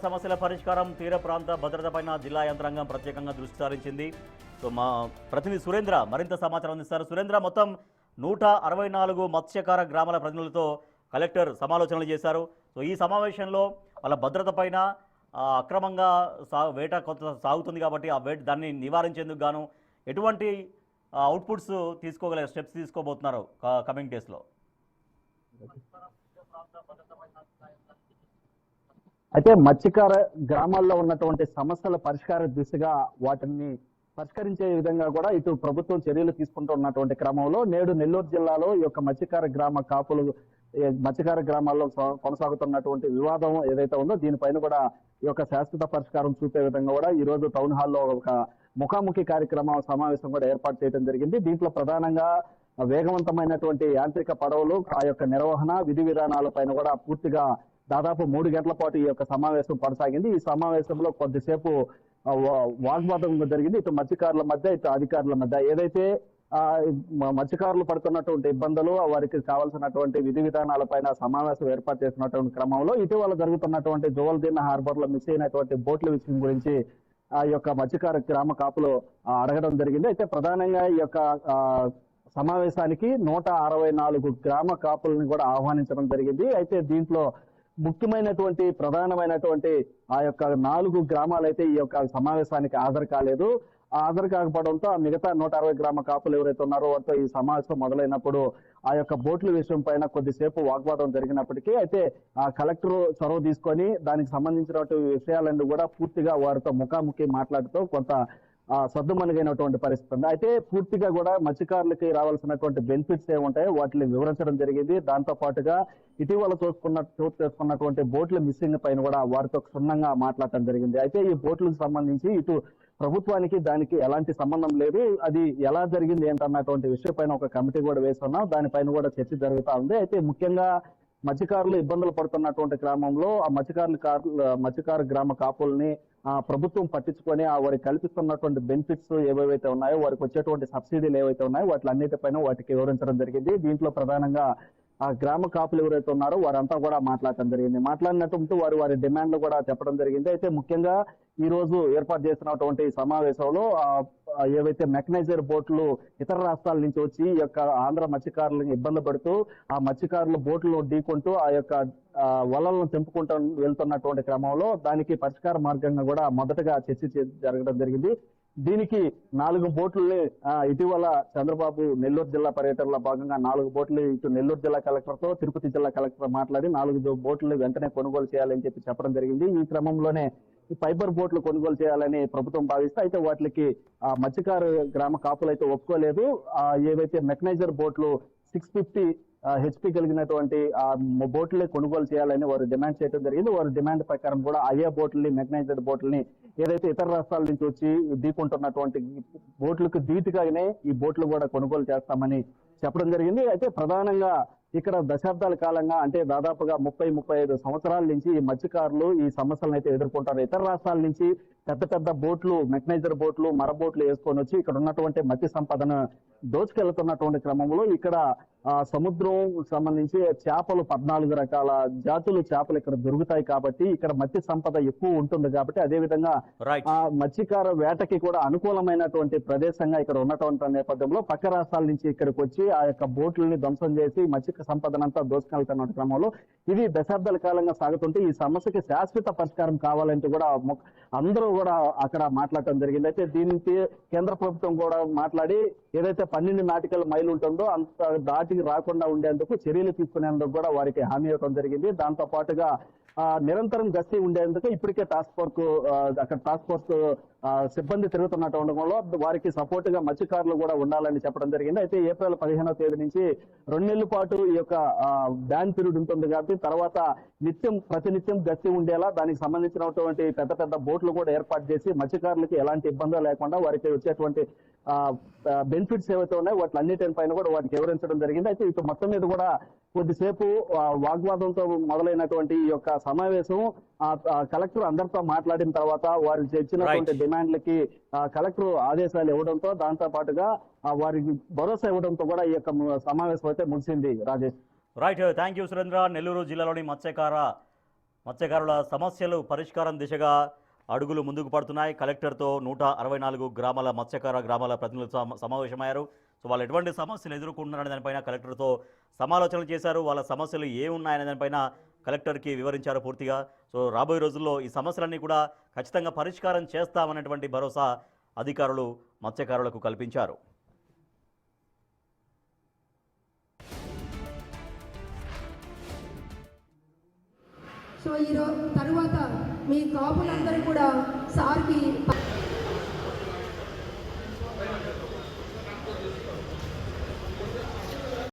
సమస్యల పరిష్కారం తీర ప్రాంత భద్రతపైన జిల్లా యంత్రాంగం ప్రత్యేకంగా దృష్టి సారించింది. సో మా ప్రతినిధి సురేంద్ర మరింత సమాచారం అందిస్తారు. సురేంద్ర, మొత్తం 164 మత్స్యకార గ్రామాల ప్రతినిధులతో కలెక్టర్ సమాలోచనలు చేశారు. సో ఈ సమావేశంలో వాళ్ళ భద్రతపైన అక్రమంగా వేట కొంత సాగుతుంది కాబట్టి ఆ దాన్ని నివారించేందుకు గాను ఎటువంటి అవుట్పుట్స్ తీసుకోగల స్టెప్స్ తీసుకోబోతున్నారు కమింగ్ డేస్లో? అయితే మత్స్యకార గ్రామాల్లో ఉన్నటువంటి సమస్యల పరిష్కార దిశగా వాటిని పరిష్కరించే విధంగా కూడా ఇటు ప్రభుత్వం చర్యలు తీసుకుంటున్నటువంటి క్రమంలో నేడు నెల్లూరు జిల్లాలో ఈ యొక్క మత్స్యకార గ్రామాల్లో కొనసాగుతున్నటువంటి వివాదం ఏదైతే ఉందో దీనిపైన కూడా ఈ యొక్క శాశ్వత పరిష్కారం చూపే విధంగా కూడా ఈ రోజు టౌన్ హాల్లో ఒక ముఖాముఖి సమావేశం కూడా ఏర్పాటు చేయడం జరిగింది. దీంట్లో ప్రధానంగా వేగవంతమైనటువంటి యాంత్రిక పడవలు ఆ యొక్క నిర్వహణ విధి విధానాలపైన కూడా పూర్తిగా దాదాపు 3 గంటల పాటు ఈ యొక్క సమావేశం కొనసాగింది. ఈ సమావేశంలో కొద్దిసేపు వాగ్వాదం జరిగింది ఇటు మత్స్యకారుల మధ్య ఇటు అధికారుల మధ్య. ఏదైతే మత్స్యకారులు పడుతున్నటువంటి ఇబ్బందులు వారికి కావాల్సినటువంటి విధి విధానాలపైన సమావేశం ఏర్పాటు చేసినటువంటి క్రమంలో ఇటీవల జరుగుతున్నటువంటి జోవల్దీన్ హార్బర్ లో మిస్ అయినటువంటి బోట్ల విషయం గురించి ఆ యొక్క మత్స్యకార గ్రామ కాపులు అడగడం జరిగింది. అయితే ప్రధానంగా ఈ యొక్క సమావేశానికి 164 గ్రామ కాపులను కూడా ఆహ్వానించడం జరిగింది. అయితే దీంట్లో ముఖ్యమైనటువంటి ప్రధానమైనటువంటి ఆ యొక్క 4 గ్రామాలు అయితే ఈ యొక్క సమావేశానికి హాజరు కాలేదు. హాజరు కాకపోవడంతో ఆ మిగతా 160 గ్రామ కాపులు ఎవరైతే ఉన్నారో వారితో ఈ సమావేశం మొదలైనప్పుడు ఆ యొక్క బోట్ల విషయం పైన కొద్దిసేపు వాగ్వాదం జరిగినప్పటికీ అయితే ఆ కలెక్టర్ చొరవ తీసుకొని దానికి సంబంధించినటువంటి విషయాలన్నీ కూడా పూర్తిగా వారితో ముఖాముఖి మాట్లాడుతూ కొంత సద్దుమణిగైనటువంటి పరిస్థితి ఉంది. అయితే పూర్తిగా కూడా మత్స్యకారులకి రావాల్సినటువంటి బెనిఫిట్స్ ఏముంటాయో వాటిని వివరించడం జరిగింది. దాంతో పాటుగా ఇటీవల చోటు చేసుకున్నటువంటి బోట్ల మిస్సింగ్ పైన కూడా వారితో క్షుణ్ణంగా మాట్లాడటం జరిగింది. అయితే ఈ బోట్లకు సంబంధించి ఇటు ప్రభుత్వానికి దానికి ఎలాంటి సంబంధం లేదు, అది ఎలా జరిగింది ఏంటన్నటువంటి విషయం పైన ఒక కమిటీ కూడా వేస్తున్నాం. దానిపైన కూడా చర్చ జరుగుతూ ఉంది. అయితే ముఖ్యంగా మత్స్యకారులు ఇబ్బందులు పడుతున్నటువంటి క్రమంలో ఆ మత్స్యకార గ్రామ కాపుల్ని ప్రభుత్వం పట్టించుకొని వారికి కల్పిస్తున్నటువంటి బెనిఫిట్స్ ఏవైతే ఉన్నాయో వారికి వచ్చేటువంటి సబ్సిడీలు ఏవైతే ఉన్నాయో వాటిలన్నిటిపైన వాటికి వివరించడం జరిగింది. దీంట్లో ప్రధానంగా ఆ గ్రామ కాపులు ఎవరైతే ఉన్నారో వారంతా కూడా మాట్లాడటం జరిగింది. మాట్లాడినట్టు వారి డిమాండ్లు కూడా చెప్పడం జరిగింది. అయితే ముఖ్యంగా ఈ రోజు ఏర్పాటు చేసినటువంటి సమావేశంలో ఏవైతే మెకనైజర్ బోట్లు ఇతర రాష్ట్రాల నుంచి వచ్చి ఈ యొక్క ఆంధ్ర మత్స్యకారులను ఇబ్బంది పడుతూ ఆ మత్స్యకారుల బోట్లు ఢీకొంటూ ఆ యొక్క వలలను తెంపుకుంటూ వెళ్తున్నటువంటి క్రమంలో దానికి పరిష్కార మార్గంగా కూడా మొదటగా చర్చ జరగడం జరిగింది. దీనికి 4 బోట్లని ఇటీవల చంద్రబాబు నెల్లూరు జిల్లా పర్యటనలో భాగంగా 4 బోట్లు ఇటు నెల్లూరు జిల్లా కలెక్టర్తో తిరుపతి జిల్లా కలెక్టర్ మాట్లాడి 4 బోట్లు వెంటనే కొనుగోలు చేయాలని చెప్పడం జరిగింది. ఈ క్రమంలోనే ఫైబర్ బోట్లు కొనుగోలు చేయాలని ప్రభుత్వం భావిస్తే అయితే వాటికి మత్స్యకారు గ్రామ కాపులు అయితే ఒప్పుకోలేదు. ఏవైతే మెకనైజర్ బోట్లు 650 హెచ్పి కలిగినటువంటి ఆ బోట్లే కొనుగోలు చేయాలని వారు డిమాండ్ చేయడం జరిగింది. వారి డిమాండ్ ప్రకారం కూడా అయ్యే బోట్లని మెకనైజ్డ్ బోట్లని ఏదైతే ఇతర రాష్ట్రాల నుంచి వచ్చి ఢీకుంటున్నటువంటి బోట్లకు ధీటుగానే ఈ బోట్లు కూడా కొనుగోలు చేస్తామని చెప్పడం జరిగింది. అయితే ప్రధానంగా ఇక్కడ దశాబ్దాల కాలంగా అంటే దాదాపుగా 30-35 సంవత్సరాల నుంచి ఈ మత్స్యకారులు ఈ సమస్యలను అయితే ఎదుర్కొంటారు. ఇతర రాష్ట్రాల నుంచి పెద్ద బోట్లు మెకనైజర్ బోట్లు మర బోట్లు వేసుకొని వచ్చి ఇక్కడ ఉన్నటువంటి మత్స్య సంపదను దోచుకెళ్తున్నటువంటి క్రమంలో ఇక్కడ సముద్రం సంబంధించి చేపలు 14 రకాల జాతులు చేపలు ఇక్కడ దొరుకుతాయి కాబట్టి ఇక్కడ మత్స్య సంపద ఎక్కువ ఉంటుంది కాబట్టి అదేవిధంగా మత్స్యకార వేటకి కూడా అనుకూలమైనటువంటి ప్రదేశంగా ఇక్కడ ఉన్నటువంటి నేపథ్యంలో పక్క రాష్ట్రాల నుంచి ఇక్కడికి వచ్చి ఆ యొక్క బోట్లని ధ్వంసం చేసి మత్స్య సంపదనంతా దోచుకెళ్తున్న క్రమంలో ఇది దశాబ్దాల కాలంగా సాగుతుంటే ఈ సమస్యకి శాశ్వత పరిష్కారం కావాలంటే కూడా అందరూ కూడా అక్కడ మాట్లాడటం జరిగింది. అయితే దీనికి కేంద్ర ప్రభుత్వం కూడా మాట్లాడి ఏదైతే 12 నాటికల్ మైలు ఉంటుందో అంత దాటికి రాకుండా ఉండేందుకు చర్యలు తీసుకునేందుకు కూడా వారికి హామీ ఇవ్వడం జరిగింది. దాంతో పాటుగా నిరంతరం గస్తీ ఉండేందుకు ఇప్పటికే అక్కడ టాస్క్ ఫోర్స్ సిబ్బంది తిరుగుతున్నటువంటి వారికి సపోర్ట్ గా మత్స్యకారులు కూడా ఉండాలని చెప్పడం జరిగింది. అయితే ఏప్రిల్ 15వ తేదీ నుంచి 2 నెలల పాటు ఈ యొక్క బ్యాన్ పీరియడ్ ఉంటుంది కాబట్టి తర్వాత ప్రతినిత్యం గస్తీ ఉండేలా దానికి సంబంధించినటువంటి పెద్ద బోట్లు కూడా ఏర్పాటు చేసి మత్స్యకారులకి ఎలాంటి ఇబ్బందులు లేకుండా వారికి వచ్చేటువంటి బెనిఫిట్స్ ఏవైతే ఉన్నాయో వాటిలన్నిటిపైన కూడా వాటికి వివరించడం జరిగింది. అయితే ఇటు మొత్తం మీద కూడా కొద్దిసేపు వాగ్వాదంతో మొదలైనటువంటి ఈ యొక్క సమావేశం కలెక్టర్ అందరితో మాట్లాడిన తర్వాత వారు ఇచ్చినటువంటి డిమాండ్లకి కలెక్టర్ ఆదేశాలు ఇవ్వడంతో దాంతో పాటుగా వారికి భరోసా ఇవ్వడంతో కూడా ఈ యొక్క సమావేశం అయితే ముగిసింది. Rajesh. Right, thank you Surendra. Nellore జిల్లాలోని మత్స్యకార మత్స్యకారుల సమస్యలు పరిష్కారం దిశగా అడుగులు ముందుకు పడుతున్నాయి. కలెక్టర్తో 164 గ్రామాల మత్స్యకార గ్రామాల ప్రతినిధులు సమావేశమయ్యారు. సో వాళ్ళు ఎటువంటి సమస్యలు ఎదుర్కొంటున్నారనే దానిపైన కలెక్టర్తో సమాలోచనలు చేశారు. వాళ్ళ సమస్యలు ఏమున్నాయనే దానిపైన కలెక్టర్కి వివరించారు పూర్తిగా. సో రాబోయే రోజుల్లో ఈ సమస్యలన్నీ కూడా ఖచ్చితంగా పరిష్కారం చేస్తామన్నటువంటి భరోసా అధికారులు మత్స్యకారులకు కల్పించారు. సో ఈరోజు తరువాత మీ కాపులందరూ కూడా సార్కి